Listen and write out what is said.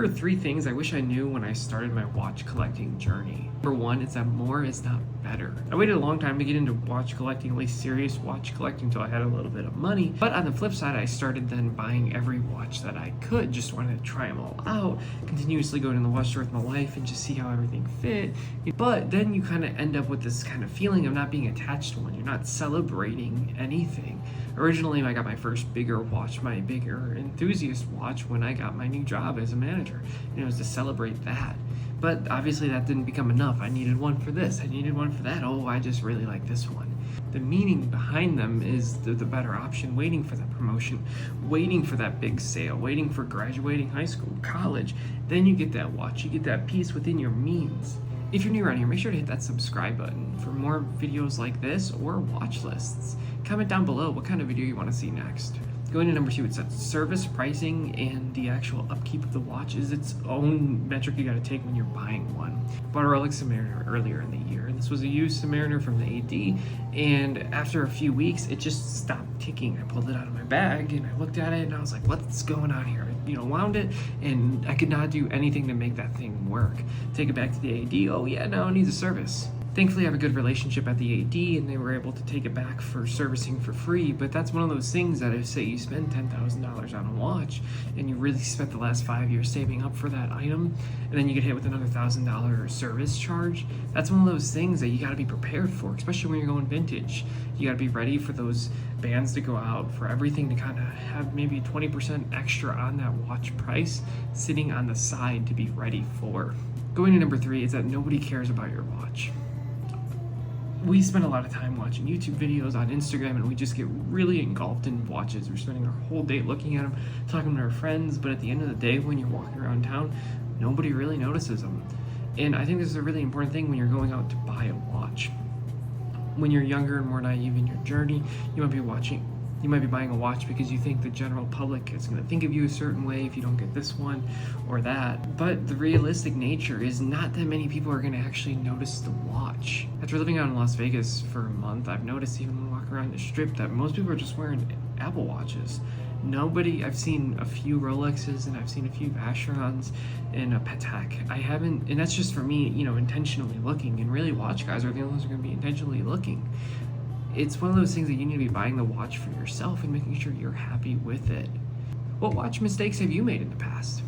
There are three things I wish I knew when I started my watch collecting journey. Number one is that more is not better. I waited a long time to get into watch collecting, at least serious watch collecting, until I had a little bit of money. But on the flip side, I started then buying every watch that I could, just wanted to try them all out, continuously going to the watch store with my wife and just see how everything fit. But then you kind of end up with this kind of feeling of not being attached to one. You're not celebrating anything. Originally, I got my first bigger watch, my bigger enthusiast watch, when I got my new job as a manager. And it was to celebrate that. But obviously that didn't become enough. I needed one for this, I needed one for that. Oh, I just really like this one. The meaning behind them is the better option, waiting for that promotion, waiting for that big sale, waiting for graduating high school, college. Then you get that watch, you get that peace within your means. If you're new around here, make sure to hit that subscribe button for more videos like this or watch lists. Comment down below what kind of video you want to see next. Going to number two, it's that service pricing and the actual upkeep of the watch is its own metric you got to take when you're buying one. Bought a Rolex Submariner earlier in the year. This was a used Submariner from the AD, and after a few weeks, it just stopped ticking. I pulled it out of my bag and I looked at it and I was like, what's going on here? Wound it, and I could not do anything to make that thing work. Take it back to the AD. Oh yeah, no, it needs a service. Thankfully, I have a good relationship at the AD, and they were able to take it back for servicing for free. But that's one of those things that if, say, you spend $10,000 on a watch, and you really spent the last 5 years saving up for that item, and then you get hit with another $1,000 service charge, that's one of those things that you got to be prepared for, especially when you're going vintage. You got to be ready for those bands to go out, for everything to kind of have maybe 20% extra on that watch price sitting on the side to be ready for. Going to number three is that nobody cares about your watch. We spend a lot of time watching YouTube videos on Instagram, and we just get really engulfed in watches. We're spending our whole day looking at them, talking to our friends, but at the end of the day, when you're walking around town, nobody really notices them. And I think this is a really important thing when you're going out to buy a watch. When you're younger and more naive in your journey, you might be buying a watch because you think the general public is going to think of you a certain way if you don't get this one or that. But the realistic nature is not that many people are going to actually notice the watch. After living out in Las Vegas for a month, I've noticed even when I walk around the strip that most people are just wearing Apple Watches. I've seen a few Rolexes and I've seen a few Vacherons and a Patek. And that's just for me, intentionally looking. And really, watch guys are the only ones who are going to be intentionally looking. It's one of those things that you need to be buying the watch for yourself and making sure you're happy with it. What watch mistakes have you made in the past?